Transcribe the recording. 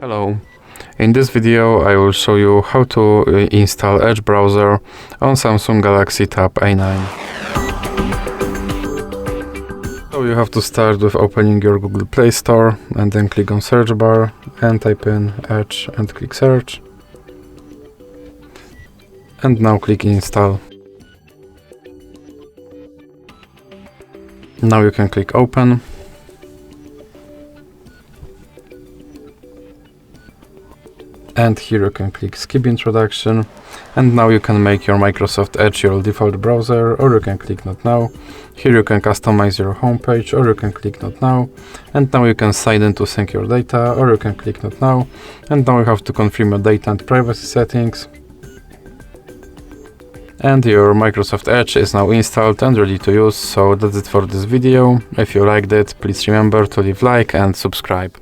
Hello, in this video I will show you how to install Edge browser on Samsung Galaxy Tab A9. So you have to start with opening your Google Play Store and then click on search bar and type in Edge and click search. And now click install. Now you can click open. And here you can click skip introduction, and now you can make your Microsoft Edge your default browser, or you can click not now. Here you can customize your homepage, or you can click not now. And now you can sign in to sync your data, or you can click not now. And now you have to confirm your data and privacy settings. And your Microsoft Edge is now installed and ready to use. So that's it for this video. If you liked it, please remember to leave like and subscribe.